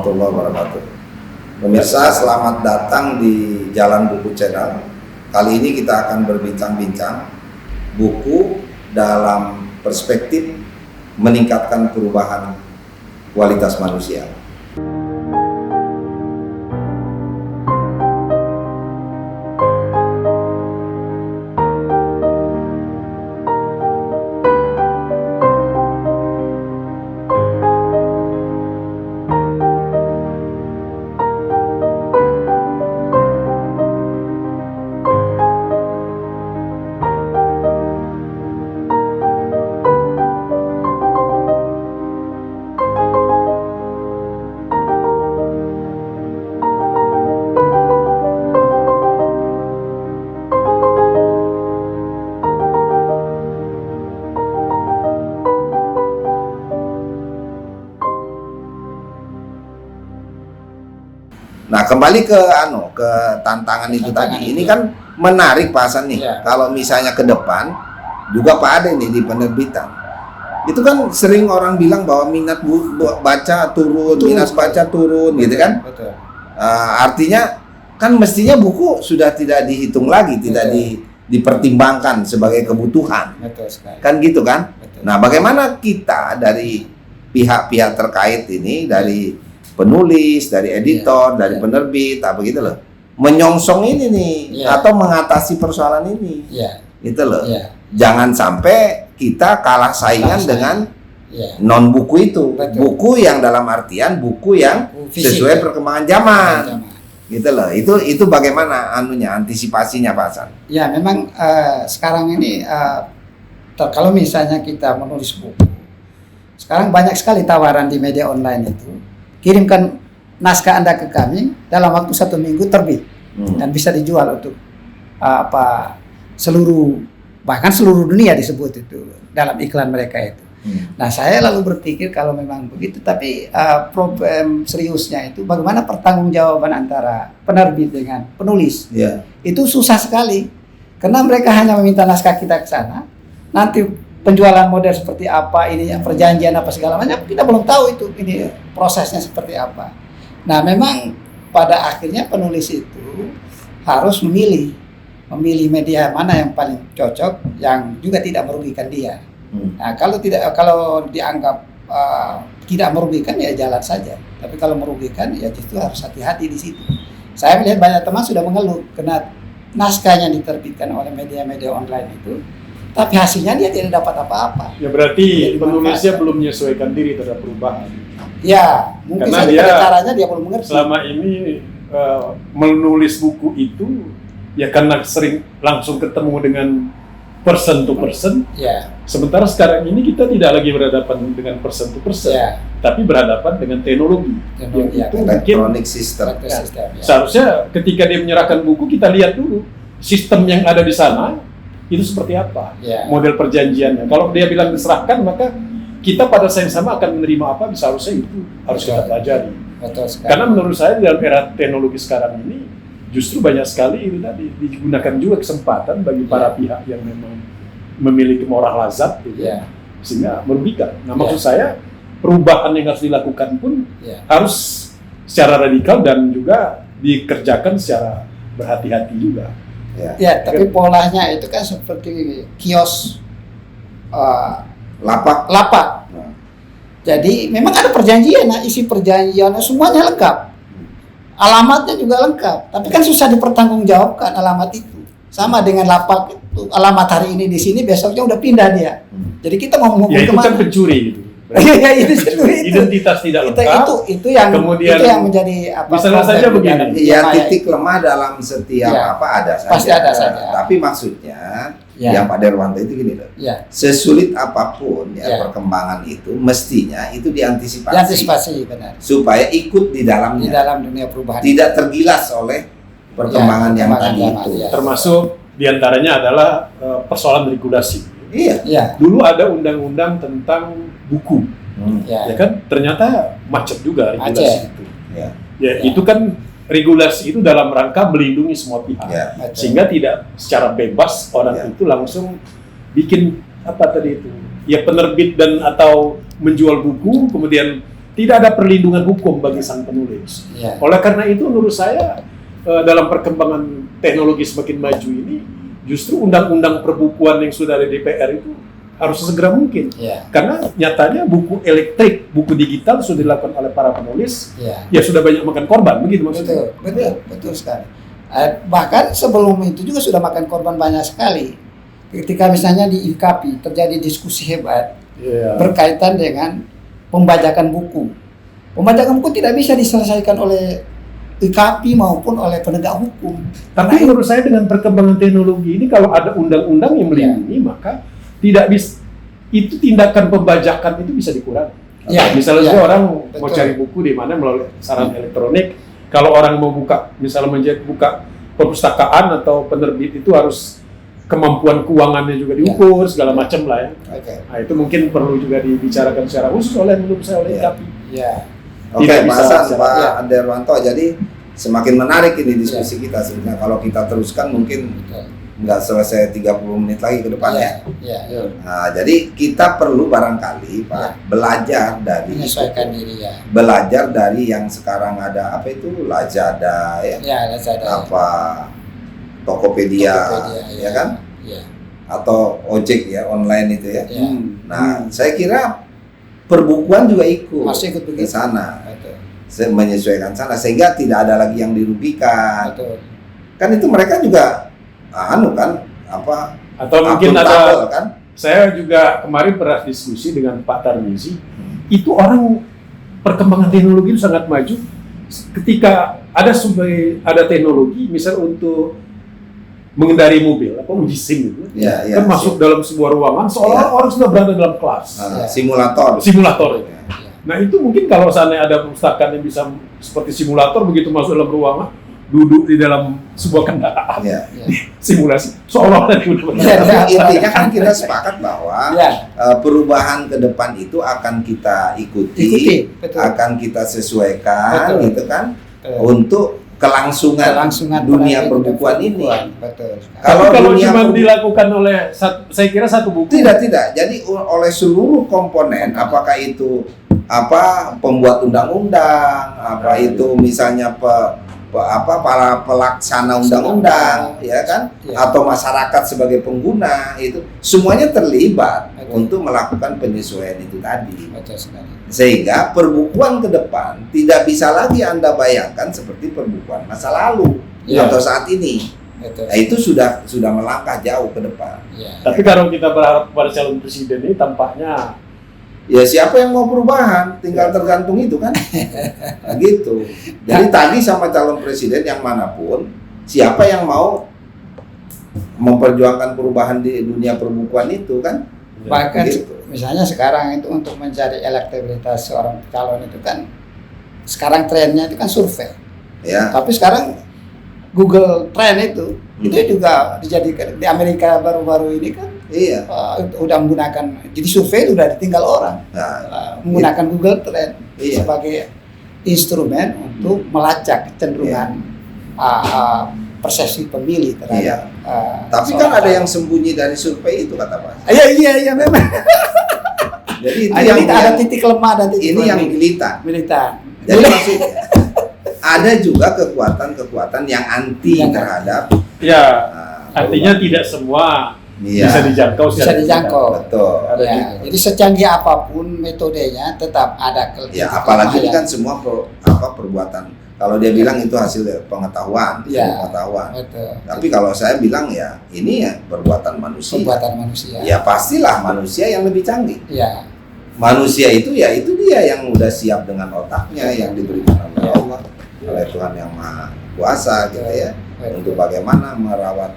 warahmatullahi wabarakatuh. Pemirsa, selamat datang di Jalan Buku Channel. Kali ini kita akan berbincang-bincang buku dalam perspektif meningkatkan perubahan kualitas manusia. Nah, kembali ke tantangan itu tadi. Ini kan menarik Pak Hasan nih. Ya. Kalau misalnya ke depan juga Pak Ade nih di penerbitan. Itu kan sering orang bilang bahwa minat baca turun, minat baca turun gitu kan? Betul. Artinya kan mestinya buku sudah tidak dihitung lagi, tidak dipertimbangkan sebagai kebutuhan. Betul sekali. Kan gitu kan? Betul. Nah, bagaimana kita dari pihak-pihak terkait ini, dari penulis, dari editor, dari penerbit, apa gitu loh, menyongsong ini nih, atau mengatasi persoalan ini, gitu loh. Jangan sampai kita kalah saingan dengan non buku itu. Betul. Buku yang dalam artian buku yang sesuai perkembangan zaman, gitu loh. Itu bagaimana antisipasinya Pak Hasan? Ya, memang sekarang ini kalau misalnya kita menulis buku, sekarang banyak sekali tawaran di media online itu. Kirimkan naskah Anda ke kami, dalam waktu 1 minggu terbit dan bisa dijual untuk bahkan seluruh dunia disebut itu dalam iklan mereka itu. Nah, saya lalu berpikir kalau memang begitu, tapi problem seriusnya itu bagaimana pertanggungjawaban antara penerbit dengan penulis. Itu susah sekali karena mereka hanya meminta naskah kita ke sana, nanti penjualan model seperti apa, ini perjanjian apa segala macam, kita belum tahu itu ini prosesnya seperti apa. Nah, memang pada akhirnya penulis itu harus memilih media mana yang paling cocok, yang juga tidak merugikan dia. Nah, kalau dianggap tidak merugikan ya jalan saja. Tapi kalau merugikan ya justru harus hati-hati di situ. Saya melihat banyak teman sudah mengeluh karena naskahnya diterbitkan oleh media-media online itu, tapi hasilnya dia tidak dapat apa-apa. Ya berarti penulisnya belum menyesuaikan diri terhadap perubahan. Ya, mungkin saja caranya dia belum mengerti. Selama ini menulis buku itu ya karena sering langsung ketemu dengan person to person. Ya. Sementara sekarang ini kita tidak lagi berhadapan dengan person to person, tapi berhadapan dengan teknologi. Yang itu electronic system. Seharusnya ketika dia menyerahkan buku, kita lihat dulu sistem yang ada di sana itu seperti apa, model perjanjiannya. Kalau dia bilang diserahkan, maka kita pada saat yang sama akan menerima apa, seharusnya itu harus kita pelajari. Karena menurut saya dalam era teknologi sekarang ini justru banyak sekali itu tadi digunakan juga kesempatan bagi para pihak yang memang memiliki moral lazat, gitu, sehingga merugikan. Nah, maksud saya perubahan yang harus dilakukan pun harus secara radikal dan juga dikerjakan secara berhati-hati juga. Tapi polanya itu kan seperti kios lapak. Jadi memang ada perjanjian, isi perjanjiannya semuanya lengkap, alamatnya juga lengkap. Tapi kan susah dipertanggungjawabkan alamat itu. Sama dengan lapak itu, alamat hari ini di sini, besoknya udah pindah dia. Jadi kita mau kemana? Itu kan pencuri gitu. Identitas tidak lengkap. Itu yang menjadi apa? Misalnya saja begini. Titik lemah dalam setiap ada saja. Pasti ada saja. Tapi maksudnya yang Pak Derwanto itu gini loh. Sesulit apapun perkembangan itu, mestinya itu diantisipasi. Benar. Supaya ikut di dalamnya. Di dalam dunia perubahan. Tidak tergilas oleh perkembangan yang tadi itu. Termasuk diantaranya adalah persoalan regulasi. Dulu ada undang-undang tentang buku, ya kan? Ternyata macet juga regulasi itu. Itu kan regulasi itu dalam rangka melindungi semua pihak, sehingga tidak secara bebas orang itu langsung bikin apa tadi itu, penerbit dan atau menjual buku kemudian tidak ada perlindungan hukum bagi sang penulis. Ya. Oleh karena itu menurut saya dalam perkembangan teknologi semakin maju ini, justru undang-undang perbukuan yang sudah ada di DPR itu harus segera mungkin. Ya. Karena nyatanya buku elektrik, buku digital sudah dilakukan oleh para penulis, Ya. sudah banyak makan korban, begitu maksudnya. Betul sekali. Bahkan sebelum itu juga sudah makan korban banyak sekali. Ketika misalnya di IKAPI terjadi diskusi hebat berkaitan dengan pembajakan buku. Pembajakan buku tidak bisa diselesaikan oleh IKAPI maupun oleh penegak hukum. Tapi menurut saya dengan perkembangan teknologi ini, kalau ada undang-undang yang melindungi, maka tidak bisa, itu tindakan pembajakan itu bisa dikurangi. Ya, Misalnya orang betul. mau cari buku di mana melalui sarana elektronik, kalau orang mau buka, misalnya buka perpustakaan atau penerbit, itu harus kemampuan keuangannya juga diukur, segala macam lah ya. Nah, itu mungkin perlu juga dibicarakan secara khusus menurut saya oleh IKAPI. Ya. Oke, Tidak bisa bahasan secara- Pak ya. Anderwanto. Jadi semakin menarik ini diskusi kita sebenarnya. Kalau kita teruskan mungkin nggak selesai 30 menit lagi ke depannya. Ya. Nah, jadi kita perlu barangkali Pak belajar dari Menyesuaikan diri ya. belajar dari yang sekarang ada apa itu Lazada ya, Ya, Lazada. apa Tokopedia, ya kan, Ya. atau ojek ya online itu ya. Ya. Nah, saya kira perbukuan juga ikut Masih ikut ke begitu. sana, Betul. menyesuaikan sana sehingga tidak ada lagi yang dirugikan. Betul. Kan itu mereka juga kan apa Atau mungkin akuntabel, ada, kan. saya juga kemarin pernah diskusi dengan Pak Tarmizi, itu orang perkembangan teknologi itu sangat maju. Ketika ada teknologi, misal untuk mengendari mobil, uji SIM itu, Ya, kan masuk dalam sebuah ruangan, seolah orang sudah berada dalam kelas, simulator. Nah itu mungkin kalau seandainya ada perpustakaan yang bisa seperti simulator, begitu masuk dalam ruangan, duduk di dalam sebuah kendaraan, Ya. simulasi, seolah-olah di Tapi intinya kan kita sepakat bahwa Ya. perubahan ke depan itu akan kita ikuti, Betul. akan kita sesuaikan, Betul. gitu kan, Betul. untuk kelangsungan dunia perbukuan ini. Betul. Kalau dunia cuma perbu- dilakukan oleh, saya kira satu buku. tidak. Jadi oleh seluruh komponen, apakah itu pembuat undang-undang, itu misalnya para pelaksana undang-undang, ya kan, Ya. atau masyarakat sebagai pengguna, itu semuanya terlibat Betul. untuk melakukan penyesuaian itu tadi. Betul sekali. Sehingga perbukuan ke depan tidak bisa lagi Anda bayangkan seperti perbukuan masa lalu Ya. atau saat ini. Betul. Nah, itu sudah melangkah jauh ke depan. Ya. Tapi kalau kita berharap pada calon presiden ini tampaknya Ya siapa yang mau perubahan, tinggal tergantung itu kan. Nah, gitu. Jadi tadi sama calon presiden yang manapun, siapa yang mau memperjuangkan perubahan di dunia perbukuan itu kan. Bahkan Gitu. misalnya sekarang itu untuk mencari elektabilitas seorang calon itu kan sekarang trennya itu kan survei. Ya. Tapi sekarang Google Trend itu juga dijadikan di Amerika baru-baru ini kan Iya. udah menggunakan, jadi survei itu udah ditinggal orang. Nah, Menggunakan Google Trend Iya. sebagai instrumen untuk melacak kecenderungan persepsi pemilih terhadap. tapi kan ada yang sembunyi dari survei itu kata Pak. Iya memang. Jadi itu Jadi ada titik lemah dan titik ini yang militan. Jadi maksudnya ada juga kekuatan-kekuatan yang anti Yang terhadap ya nah, artinya tidak semua iya, bisa dijangkau. Bisa dijangkau. betul. Ada Ya, juga. jadi secanggih apapun metodenya tetap ada Ya apalagi ini kan semua perbuatan. Kalau dia bilang itu hasil pengetahuan, Ya. pengetahuan. Betul. Tapi kalau saya bilang ya ini ya perbuatan manusia. Perbuatan manusia. Ya pastilah manusia yang lebih canggih. Ya. Manusia itu ya itu dia yang udah siap dengan otaknya yang diberikan oleh Allah, oleh Tuhan yang Maha Kuasa gitu ya, untuk bagaimana merawat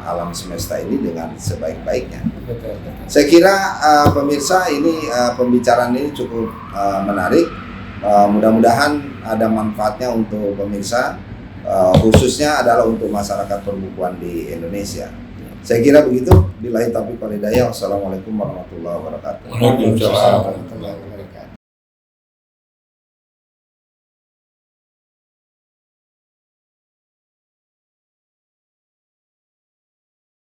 alam semesta ini dengan sebaik-baiknya. Betul. Saya kira pemirsa ini pembicaraan ini cukup menarik. Mudah-mudahan ada manfaatnya untuk pemirsa, khususnya adalah untuk masyarakat perbukuan di Indonesia. Saya kira begitu. Billahi taufiq wal hidayah. Wassalamualaikum warahmatullahi wabarakatuh. Waalaikumsalam warahmatullahi wabarakatuh.